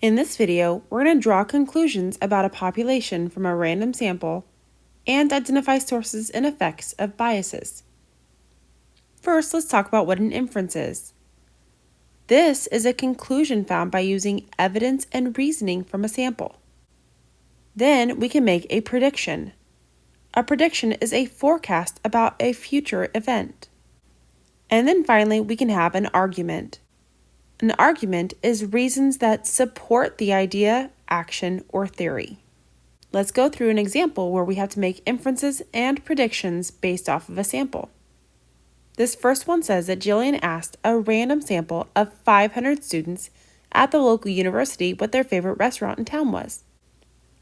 In this video, we're going to draw conclusions about a population from a random sample and identify sources and effects of biases. First, let's talk about what an inference is. This is a conclusion found by using evidence and reasoning from a sample. Then we can make a prediction. A prediction is a forecast about a future event. And then finally, we can have an argument. An argument is reasons that support the idea, action, or theory. Let's go through an example where we have to make inferences and predictions based off of a sample. This first one says that Jillian asked a random sample of 500 students at the local university what their favorite restaurant in town was.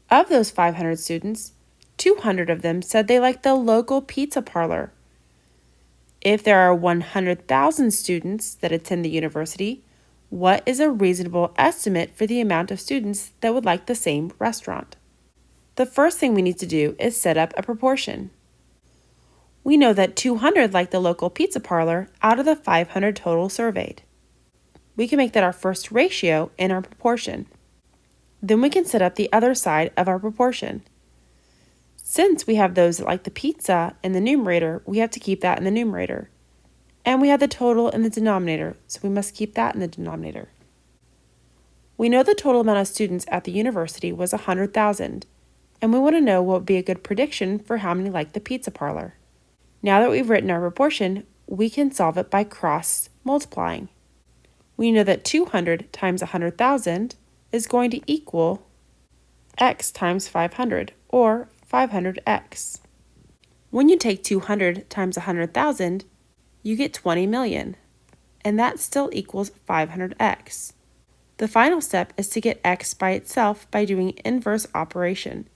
Of those 500 students, 200 of them said they liked the local pizza parlor. If there are 100,000 students that attend the university, what is a reasonable estimate for the amount of students that would like the same restaurant? The first thing we need to do is set up a proportion. We know that 200 like the local pizza parlor out of the 500 total surveyed. We can make that our first ratio in our proportion. Then we can set up the other side of our proportion. Since we have those that like the pizza in the numerator, we have to keep that in the numerator. And we have the total in the denominator, so we must keep that in the denominator. We know the total amount of students at the university was 100,000, and we want to know what would be a good prediction for how many like the pizza parlor. Now that we've written our proportion, we can solve it by cross-multiplying. We know that 200 times 100,000 is going to equal x times 500, or 500x. When you take 200 times 100,000, you get 20 million, and that still equals 500x. The final step is to get x by itself by doing inverse operation.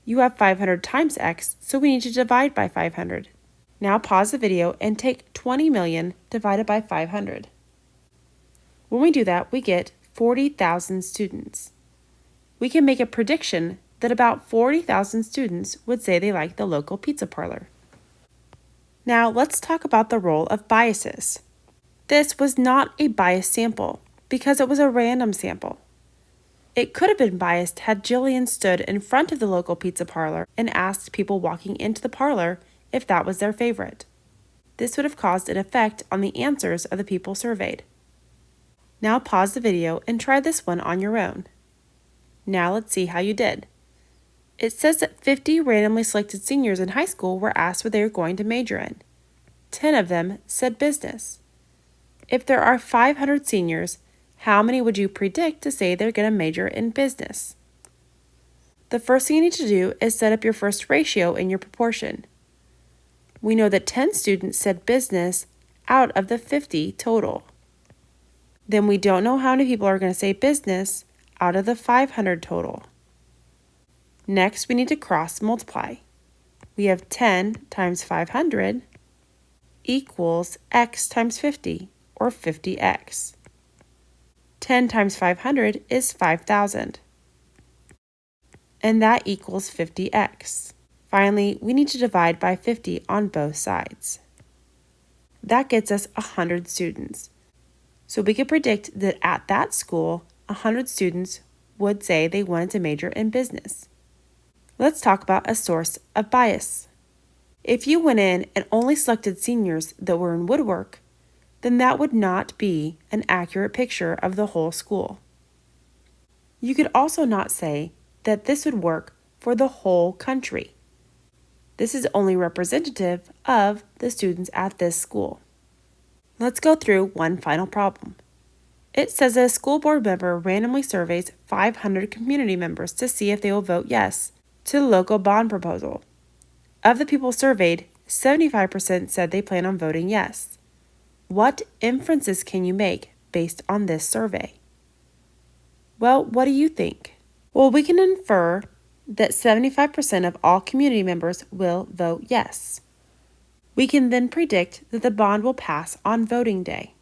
You have 500 times x, so we need to divide by 500. Now pause the video and take 20 million divided by 500. When we do that, we get 40,000 students. We can make a prediction that about 40,000 students would say they like the local pizza parlor. Now let's talk about the role of biases. This was not a biased sample because it was a random sample. It could have been biased had Jillian stood in front of the local pizza parlor and asked people walking into the parlor if that was their favorite. This would have caused an effect on the answers of the people surveyed. Now pause the video and try this one on your own. Now let's see how you did. It says that 50 randomly selected seniors in high school were asked what they were going to major in. 10 of them said business. If there are 500 seniors, how many would you predict to say they're going to major in business? The first thing you need to do is set up your first ratio in your proportion. We know that 10 students said business out of the 50 total. Then we don't know how many people are going to say business out of the 500 total. Next, we need to cross multiply. We have 10 times 500 equals x times 50, or 50x. 10 times 500 is 5,000, and that equals 50x. Finally, we need to divide by 50 on both sides. That gets us 100 students. So we could predict that at that school, 100 students would say they wanted to major in business. Let's talk about a source of bias. If you went in and only selected seniors that were in woodwork, then that would not be an accurate picture of the whole school. You could also not say that this would work for the whole country. This is only representative of the students at this school. Let's go through one final problem. It says that a school board member randomly surveys 500 community members to see if they will vote yes to the local bond proposal. Of the people surveyed, 75% said they plan on voting yes. What inferences can you make based on this survey? Well, what do you think? Well, we can infer that 75% of all community members will vote yes. We can then predict that the bond will pass on voting day.